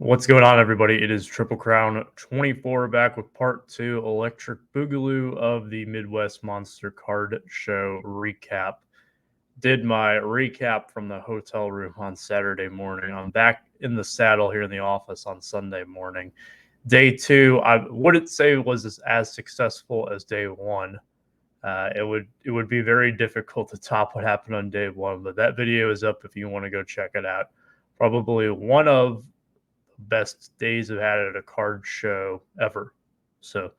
What's going on, everybody? It is Triple Crown 24 back with part two Electric Boogaloo of the Midwest Monster Card Show recap. Did my recap from the hotel room on Saturday morning. I'm back in the saddle here in the office on Sunday morning. Day two, I wouldn't say was as successful as day one. It would be very difficult to top what happened on day one, but that video is up if you want to go check it out. Probably one of best days I've had at a card show ever. So I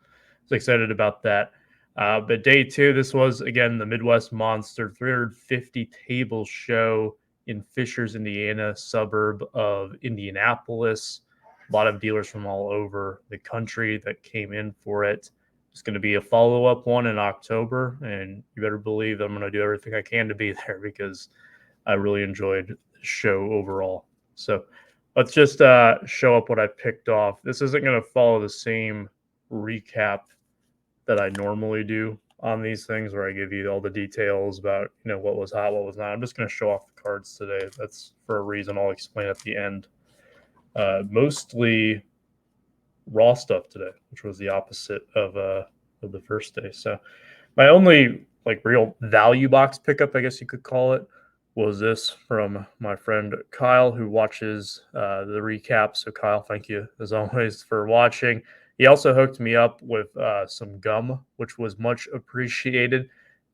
was excited about that. But day two, this was again the Midwest Monster 350 table show in Fishers, Indiana, suburb of Indianapolis. A lot of dealers from all over the country that came in for it. It's going to be a follow-up one in October, and you better believe I'm going to do everything I can to be there because I really enjoyed the show overall. So let's just show up what I picked off. This isn't going to follow the same recap that I normally do on these things where I give you all the details about, what was hot, what was not. I'm just going to show off the cards today. That's for a reason. I'll explain at the end. Mostly raw stuff today, which was the opposite of the first day. So my only real value box pickup, I guess you could call it, was this from my friend Kyle, who watches the recap. So Kyle, thank you as always for watching. He also hooked me up with some gum, which was much appreciated.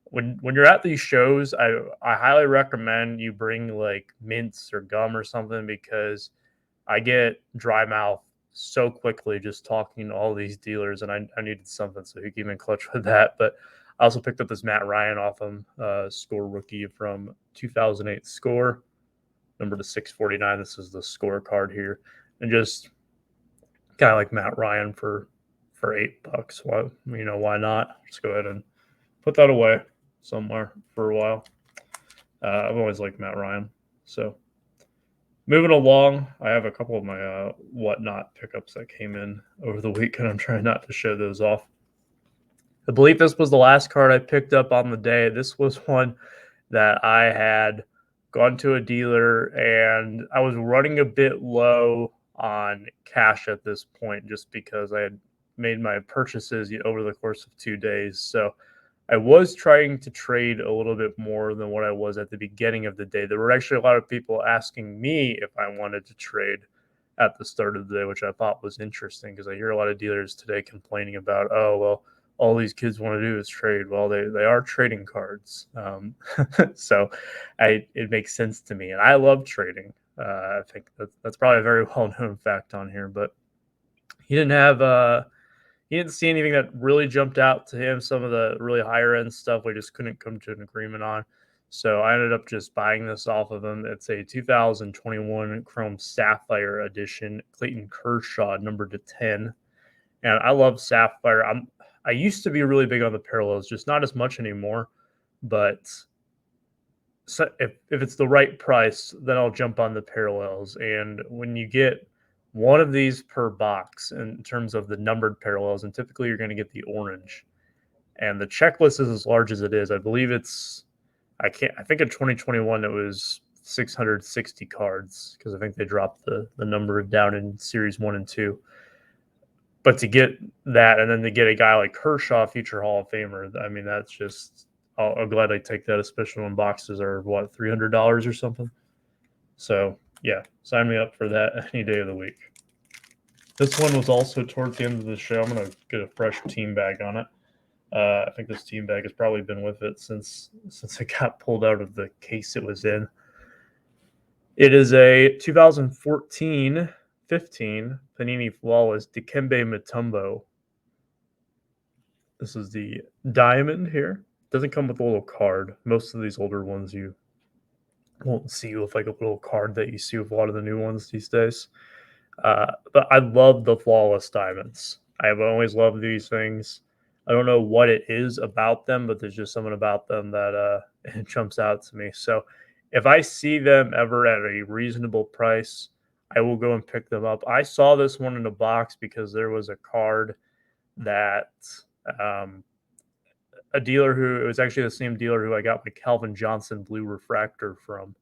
When you're at these shows, I highly recommend you bring mints or gum or something because I get dry mouth so quickly just talking to all these dealers, and I needed something, so he came in clutch with that. But I also picked up this Matt Ryan off him, score rookie from 2008 score, number to 649. This is the score card here, and just kind of like Matt Ryan for $8. Why not? Just go ahead and put that away somewhere for a while. I've always liked Matt Ryan, so. Moving along, I have a couple of my whatnot pickups that came in over the weekend. I'm trying not to show those off. I believe this was the last card I picked up on the day. This was one that I had gone to a dealer and I was running a bit low on cash at this point just because I had made my purchases over the course of 2 days. So I was trying to trade a little bit more than what I was at the beginning of the day. There were actually a lot of people asking me if I wanted to trade at the start of the day, which I thought was interesting because I hear a lot of dealers today complaining about, oh, well, all these kids want to do is trade. Well, they are trading cards. So it makes sense to me. And I love trading. I think that's probably a very well-known fact on here. But he didn't have he didn't see anything that really jumped out to him. Some of the really higher end stuff we just couldn't come to an agreement on. So I ended up just buying this off of him. It's a 2021 Chrome Sapphire edition, Clayton Kershaw, number to 10. And I love Sapphire. I used to be really big on the parallels, just not as much anymore. But so if it's the right price, then I'll jump on the parallels. And when you get one of these per box in terms of the numbered parallels, and typically you're going to get the orange. And the checklist is as large as it is. I believe I think in 2021 it was 660 cards because I think they dropped the number down in series 1 and 2. But to get that and then to get a guy like Kershaw, future Hall of Famer, I mean, that's just, I'll gladly take that, especially when boxes are, what, $300 or something? So, yeah, sign me up for that any day of the week. This one was also towards the end of the show. I'm going to get a fresh team bag on it. I think this team bag has probably been with it since it got pulled out of the case it was in. It is a 2014-15 Panini Flawless Dikembe Mutombo. This is the diamond here. Doesn't come with a little card. Most of these older ones you won't see with like a little card that you see with a lot of the new ones these days. But I love the Flawless diamonds. I've always loved these things. I don't know what it is about them, but there's just something about them that it jumps out to me. So if I see them ever at a reasonable price, I will go and pick them up. I saw this one in a box because there was a card that a dealer it was actually the same dealer who I got my Calvin Johnson blue refractor from.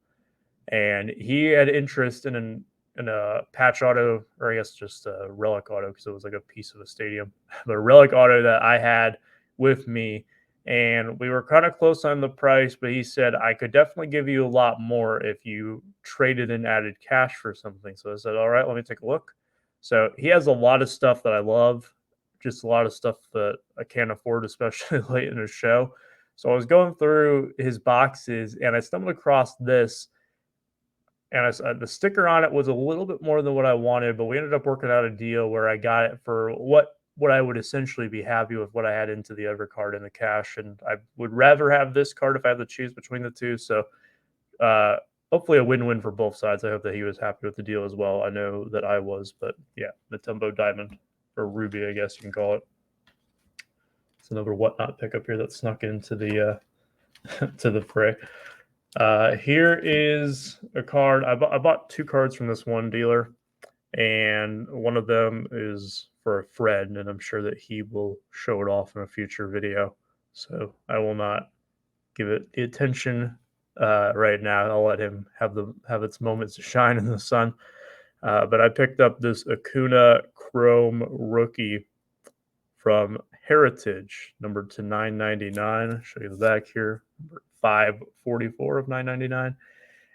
And he had interest in in a patch auto, or I guess just a relic auto because it was like a piece of a stadium, but a relic auto that I had with me. And we were kind of close on the price, but he said I could definitely give you a lot more if you traded and added cash for something. So I said, all right, let me take a look. So he has a lot of stuff that I love, just a lot of stuff that I can't afford, especially late in the show. So I was going through his boxes and I stumbled across this, and the sticker on it was a little bit more than what I wanted, but we ended up working out a deal where I got it for what I would essentially be happy with what I had into the other card in the cash, and I would rather have this card if I had to choose between the two. So uh, hopefully a win-win for both sides. I hope that he was happy with the deal as well. I know that I was, but yeah, the Tumbo Diamond or Ruby, I guess you can call it. It's another whatnot pickup here that snuck into the to the fray. Here is a card. I bought two cards from this one dealer, and one of them is for a friend, and I'm sure that he will show it off in a future video. So I will not give it the attention right now. I'll let him have its moments to shine in the sun. But I picked up this Acuna Chrome rookie from Heritage, numbered to 999. Show you the back here, number 544 of 999.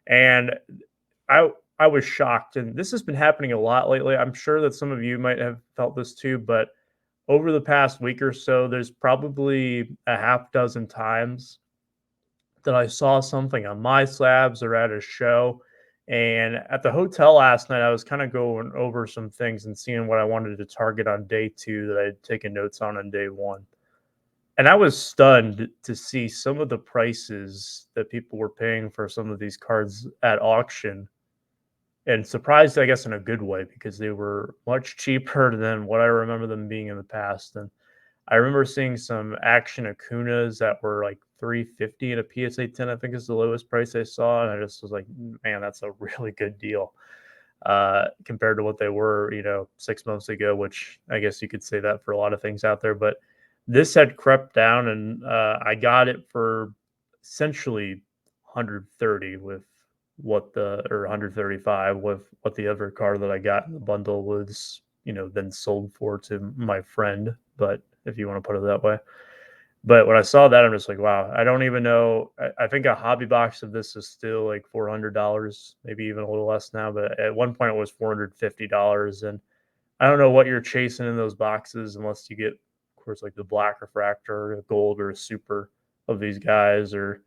And I I was shocked, and this has been happening a lot lately. I'm sure that some of you might have felt this too, but over the past week or so, there's probably a half dozen times that I saw something on my slabs or at a show. And at the hotel last night, I was kind of going over some things and seeing what I wanted to target on day two that I had taken notes on day one. And I was stunned to see some of the prices that people were paying for some of these cards at auction, and surprised, I guess, in a good way because they were much cheaper than what I remember them being in the past. And I remember seeing some Action Acunas that were like 350 in a PSA 10. I think is the lowest price I saw, and I just was like, man, that's a really good deal compared to what they were, 6 months ago. Which I guess you could say that for a lot of things out there, but this had crept down, and I got it for essentially 130 with what the or 135 with what the other car that I got in the bundle was, then sold for to my friend. But if you want to put it that way. But when I saw that, I'm just like, wow, I don't even know. I think a hobby box of this is still like $400, maybe even a little less now. But at one point, it was $450. And I don't know what you're chasing in those boxes unless you get, of course, like the black refractor, a gold, or a super of these guys, or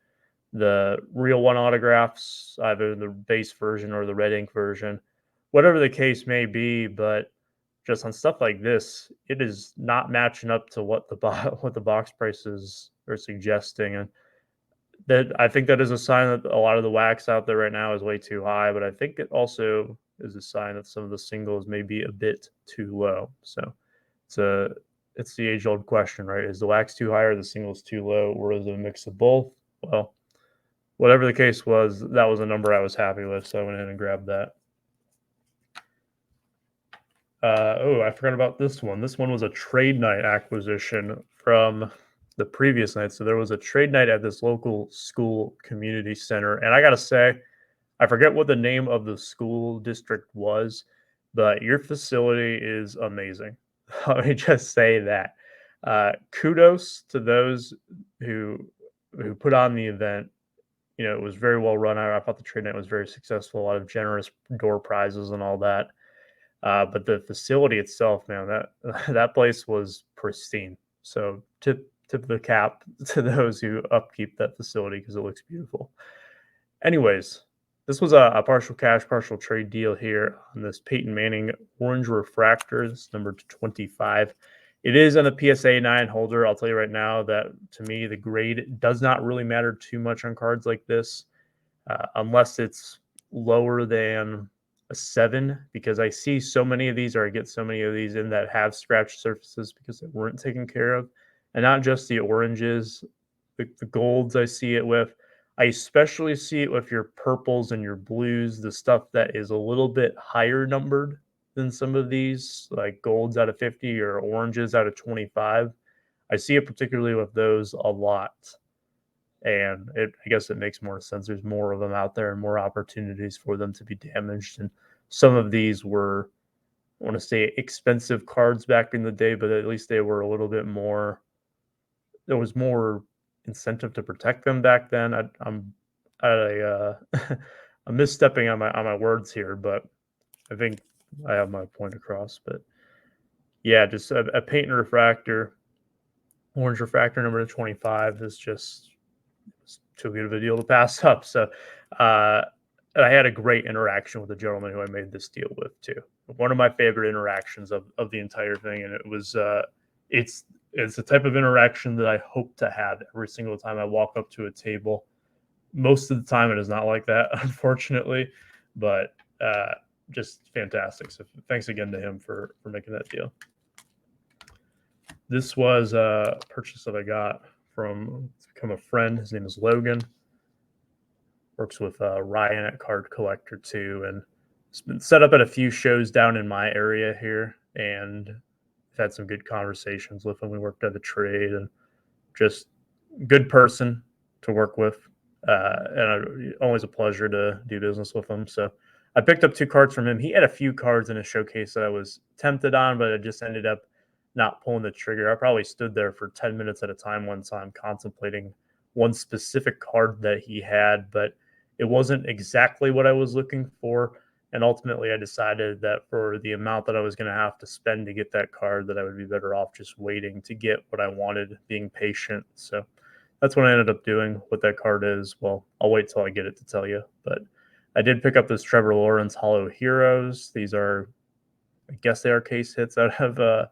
the real one autographs, either the base version or the red ink version, whatever the case may be. But just on stuff like this, it is not matching up to what the what the box prices are suggesting, and that I think that is a sign that a lot of the wax out there right now is way too high. But I think it also is a sign that some of the singles may be a bit too low. So it's a it's the age old question, right? Is the wax too high or the singles too low, or is it a mix of both? Well, whatever the case was, that was a number I was happy with, so I went in and grabbed that. I forgot about this one. This one was a trade night acquisition from the previous night. So there was a trade night at this local school community center. And I got to say, I forget what the name of the school district was, but your facility is amazing. Let me just say that. Kudos to those who who put on the event. It was very well run. I thought the trade night was very successful. A lot of generous door prizes and all that. But the facility itself, man, that that place was pristine. So tip the cap to those who upkeep that facility because it looks beautiful. Anyways, this was a partial cash, partial trade deal here on this Peyton Manning orange refractors, number 25. It is on a PSA 9 holder. I'll tell you right now that to me, the grade does not really matter too much on cards like this, unless it's lower than a 7, because I see so many of these, or I get so many of these in that have scratched surfaces because they weren't taken care of. And not just the oranges, the golds I see it with. I especially see it with your purples and your blues, the stuff that is a little bit higher numbered than some of these, like golds out of 50 or oranges out of 25. I see it particularly with those a lot. And I guess it makes more sense. There's more of them out there and more opportunities for them to be damaged. And some of these were, I want to say, expensive cards back in the day, but at least they were a little bit more. There was more incentive to protect them back then. I'm misstepping on my words here, but I think I have my point across. But yeah, just a paint and refractor, orange refractor number 25 is just too good of a deal to pass up. So uh, I had a great interaction with the gentleman who I made this deal with too. One of my favorite interactions of the entire thing, and it was it's the type of interaction that I hope to have every single time I walk up to a table. Most of the time, it is not like that, unfortunately, but just fantastic. So thanks again to him for making that deal. This was a purchase that I got from it's become a friend. His name is Logan. Works with Ryan at Card Collector too, and it's been set up at a few shows down in my area here, and I've had some good conversations with him. We worked at the trade, and just good person to work with, and always a pleasure to do business with him. So I picked up two cards from him. He had a few cards in his showcase that I was tempted on, but I just ended up not pulling the trigger. I probably stood there for 10 minutes at a time one time contemplating one specific card that he had, but it wasn't exactly what I was looking for. And ultimately, I decided that for the amount that I was going to have to spend to get that card, that I would be better off just waiting to get what I wanted, being patient. So that's what I ended up doing. What that card is, well, I'll wait till I get it to tell you. But I did pick up this Trevor Lawrence Hollow Heroes. These are, I guess they are case hits out of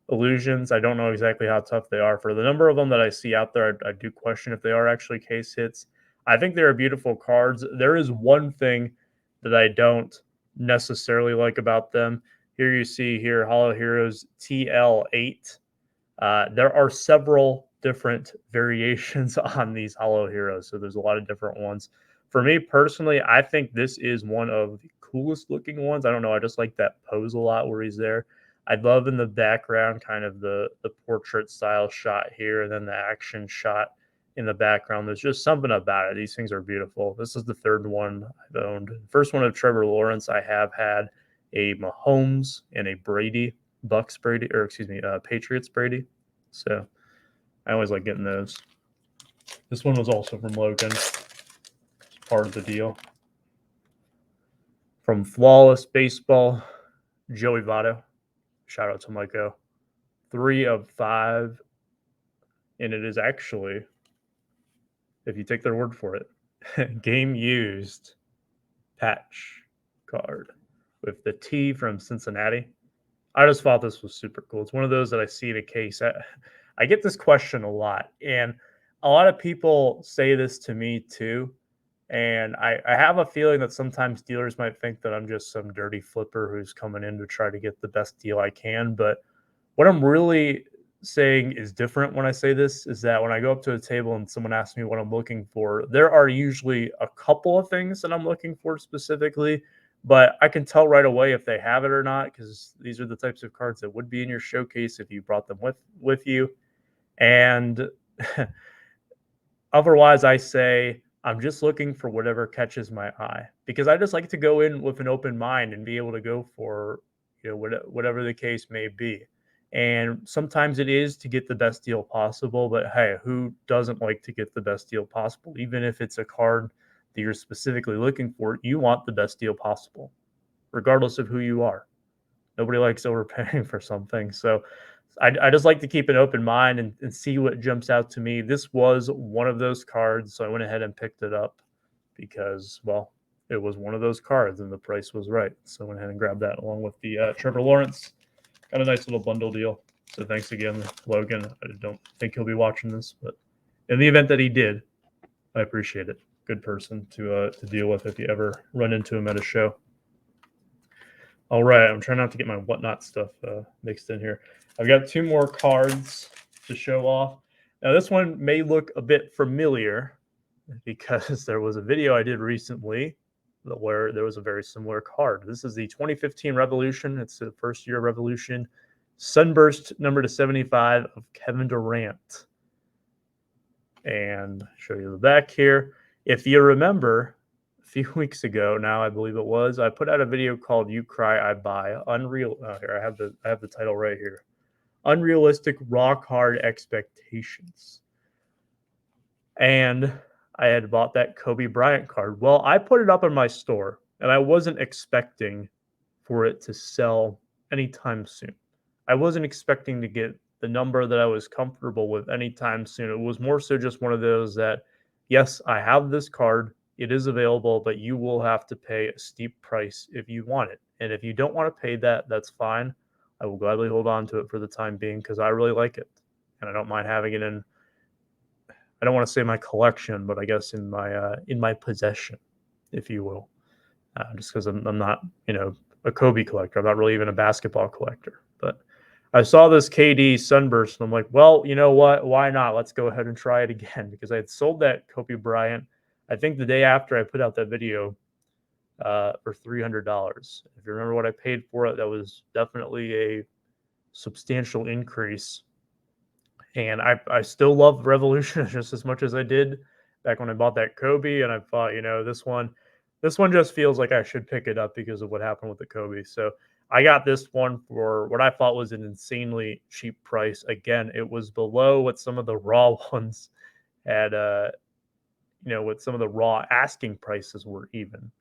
Illusions. I don't know exactly how tough they are. For the number of them that I see out there, I do question if they are actually case hits. I think they're beautiful cards. There is one thing that I don't necessarily like about them. Here you see here Hollow Heroes TL8. There are several different variations on these Hollow Heroes, so there's a lot of different ones. For me personally, I think this is one of the coolest looking ones. I don't know, I just like that pose a lot where he's there. I love in the background kind of the portrait style shot here, and then the action shot in the background. There's just something about it. These things are beautiful. This is the third one I've owned. First one of Trevor Lawrence. I have had a Mahomes and a Brady, Bucks Brady, or excuse me, Patriots Brady. So I always like getting those. This one was also from Logan. It's part of the deal. From Flawless Baseball, Joey Votto. Shout out to Miko. 3 of 5. And it is actually, if you take their word for it, game used patch card with the T from Cincinnati. I just thought this was super cool. It's one of those that I see in a case. I get this question a lot, and a lot of people say this to me too. And I have a feeling that sometimes dealers might think that I'm just some dirty flipper who's coming in to try to get the best deal I can. But what I'm really saying is different when I say this is that when I go up to a table and someone asks me what I'm looking for, there are usually a couple of things that I'm looking for specifically, but I can tell right away if they have it or not because these are the types of cards that would be in your showcase if you brought them with you. And otherwise, I say I'm just looking for whatever catches my eye because I just like to go in with an open mind and be able to go for whatever the case may be. And sometimes it is to get the best deal possible, but hey, who doesn't like to get the best deal possible? Even if it's a card that you're specifically looking for, you want the best deal possible, regardless of who you are. Nobody likes overpaying for something. So I just like to keep an open mind and see what jumps out to me. This was one of those cards, so I went ahead and picked it up because, well, it was one of those cards and the price was right. So I went ahead and grabbed that along with the Trevor Lawrence. Got a nice little bundle deal. So thanks again, Logan. I don't think he'll be watching this, but in the event that he did, I appreciate it. Good person to deal with if you ever run into him at a show. All right, I'm trying not to get my whatnot stuff mixed in here. I've got 2 more cards to show off. Now, this one may look a bit familiar because there was a video I did recently where there was a very similar card. This is the 2015 Revolution. It's the first year Revolution. Sunburst number /75 of Kevin Durant. and show you the back here. If you remember, a few weeks ago now, I believe it was, I put out a video called "You Cry, I Buy." Unreal. Here I have the title right here. Unrealistic rock hard expectations. And I had bought that Kobe Bryant card. Well, I put it up in my store, and I wasn't expecting for it to sell anytime soon. I wasn't expecting to get the number that I was comfortable with anytime soon. It was more so just one of those that, yes, I have this card. It is available, but you will have to pay a steep price if you want it. And if you don't want to pay that, that's fine. I will gladly hold on to it for the time being because I really like it. And I don't mind having it in, I don't want to say my collection, but I guess in my possession, if you will. Just because I'm not, a Kobe collector. I'm not really even a basketball collector. But I saw this KD Sunburst, and I'm like, well, you know what? Why not? Let's go ahead and try it again because I had sold that Kobe Bryant, I think the day after I put out that video for $300. If you remember what I paid for it, that was definitely a substantial increase. And I still love Revolution just as much as I did back when I bought that Kobe. And I thought, this one just feels like I should pick it up because of what happened with the Kobe. So I got this one for what I thought was an insanely cheap price. Again, it was below what some of the raw ones had, what some of the raw asking prices were even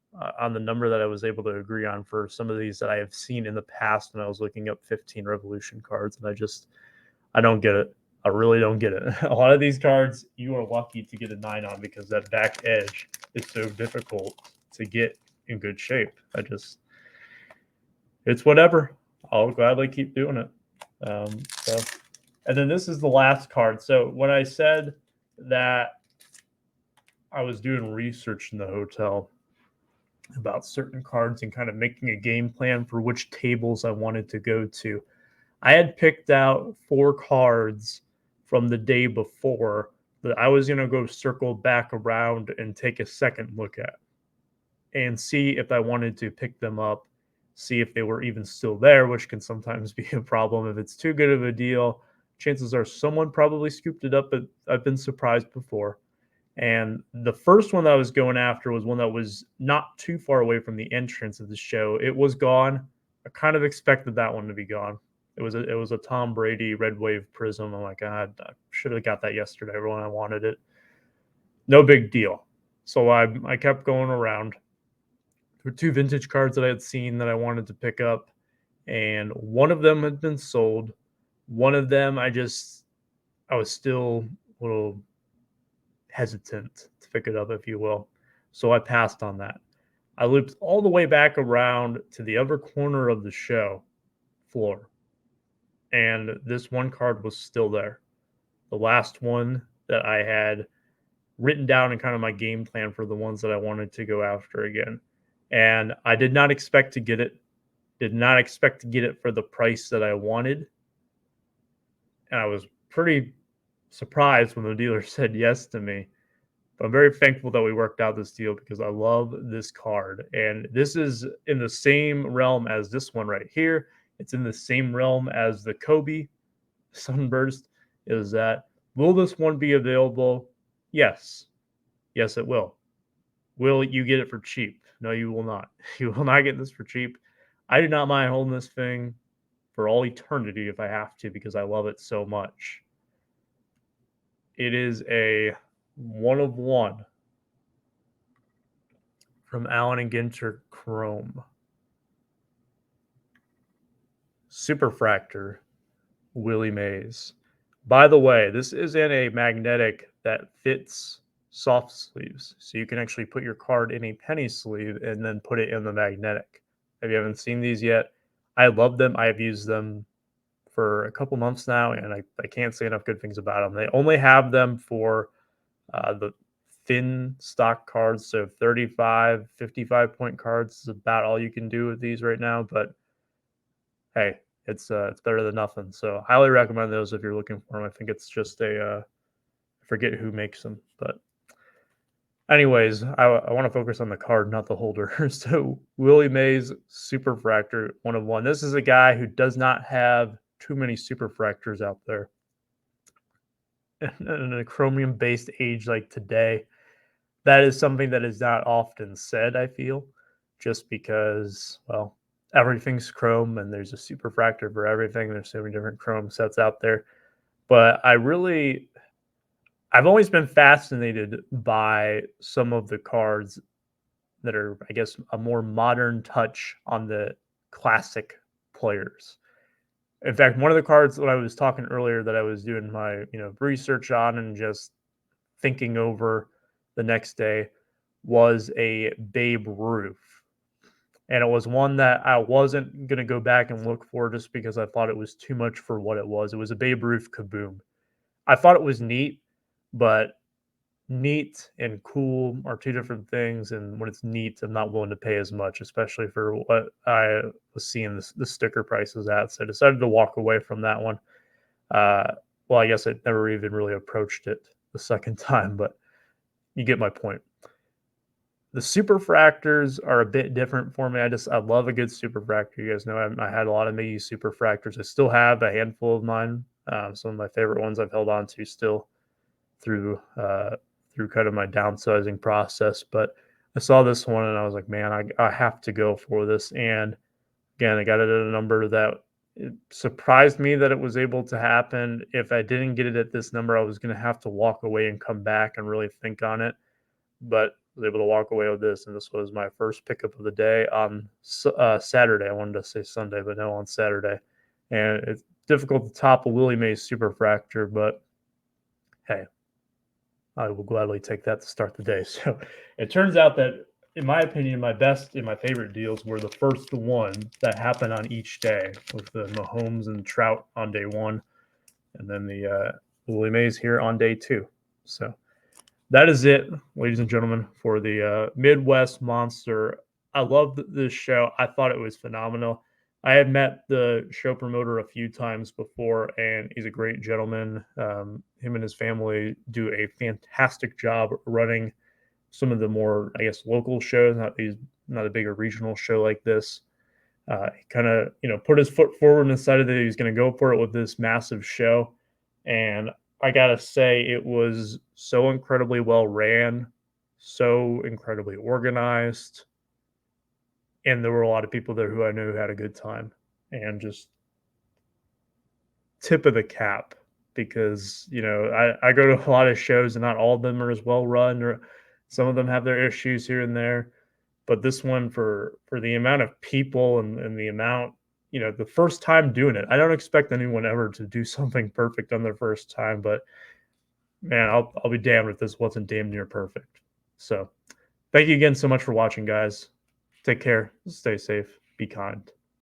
on the number that I was able to agree on for some of these that I have seen in the past when I was looking up 15 Revolution cards. And I don't get it. I really don't get it. A lot of these cards, you are lucky to get a 9 on because that back edge is so difficult to get in good shape. It's whatever. I'll gladly keep doing it. And then this is the last card. So when I said that I was doing research in the hotel about certain cards and kind of making a game plan for which tables I wanted to go to, I had picked out 4 cards from the day before that I was going to go circle back around and take a second look at and see if I wanted to pick them up, see if they were even still there, which can sometimes be a problem. If it's too good of a deal, chances are someone probably scooped it up, but I've been surprised before. And the first one that I was going after was one that was not too far away from the entrance of the show. It was gone. I kind of expected that one to be gone. It was a Tom Brady Red Wave Prism. I'm like, God, I should have got that yesterday when I wanted it. No big deal. So I kept going around. There were 2 vintage cards that I had seen that I wanted to pick up, and one of them had been sold. One of them I was still a little hesitant to pick it up, if you will. So I passed on that. I looped all the way back around to the other corner of the show floor, and this one card was still there. The last one that I had written down in kind of my game plan for the ones that I wanted to go after again. And I did not expect to get it. Did not expect to get it for the price that I wanted. And I was pretty surprised when the dealer said yes to me. But I'm very thankful that we worked out this deal because I love this card. And this is in the same realm as this one right here. It's in the same realm as the Kobe Sunburst. Is that, will this one be available? Yes. Yes, it will. Will you get it for cheap? No, you will not. You will not get this for cheap. I do not mind holding this thing for all eternity if I have to because I love it so much. It is a 1 of 1 from Allen and Ginter Chrome. Superfractor, Willie Mays. By the way, this is in a magnetic that fits soft sleeves. So you can actually put your card in a penny sleeve and then put it in the magnetic. If you haven't seen these yet, I love them. I have used them for a couple months now, and I can't say enough good things about them. They only have them for the thin stock cards, so 35, 55 point cards is about all you can do with these right now. But hey, it's better than nothing. So highly recommend those if you're looking for them. I think it's just I forget who makes them, but anyways, I want to focus on the card, not the holder. So Willie Mays Superfractor 1 of 1. This is a guy who does not have too many Superfractors out there. in a chromium based age like today, that is something that is not often said, I feel, just because, well, everything's chrome and there's a superfractor for everything. There's so many different chrome sets out there. But I've always been fascinated by some of the cards that are, I guess, a more modern touch on the classic players. In fact, one of the cards that I was talking earlier that I was doing my, research on and just thinking over the next day was a Babe Ruth. And it was one that I wasn't going to go back and look for just because I thought it was too much for what it was. It was a Babe Ruth Kaboom. I thought it was neat, but neat and cool are two different things. And when it's neat, I'm not willing to pay as much, especially for what I was seeing the sticker prices at. So I decided to walk away from that one. Well, I guess I never even really approached it the second time, but you get my point. The superfractors are a bit different for me. I love a good superfractor. You guys know I had a lot of Miggy superfractors. I still have a handful of mine. Some of my favorite ones I've held on to still through kind of my downsizing process. But I saw this one and I was like, man, I have to go for this. And again, I got it at a number that it surprised me that it was able to happen. If I didn't get it at this number, I was going to have to walk away and come back and really think on it. But I was able to walk away with this, and this was my first pickup of the day on Saturday. I wanted to say Sunday, but no, on Saturday. And it's difficult to top a Willie Mays Superfractor, but hey, I will gladly take that to start the day. So it turns out that, in my opinion, my best and my favorite deals were the first one that happened on each day, with the Mahomes and Trout on day one, and then the Willie Mays here on day two. So that is it, ladies and gentlemen, for the Midwest Monster. I loved this show. I thought it was phenomenal. I had met the show promoter a few times before, and he's a great gentleman. Him and his family do a fantastic job running some of the more, I guess, local shows, not a bigger regional show like this. He kind of, put his foot forward and decided that he was going to go for it with this massive show. And I gotta say, it was so incredibly well ran, so incredibly organized, and there were a lot of people there who I knew had a good time. And just tip of the cap, because I go to a lot of shows and not all of them are as well run, or some of them have their issues here and there. But this one, for the amount of people and the amount, the first time doing it, I don't expect anyone ever to do something perfect on their first time, but man, I'll be damned if this wasn't damn near perfect. So thank you again so much for watching, guys. Take care, stay safe, be kind.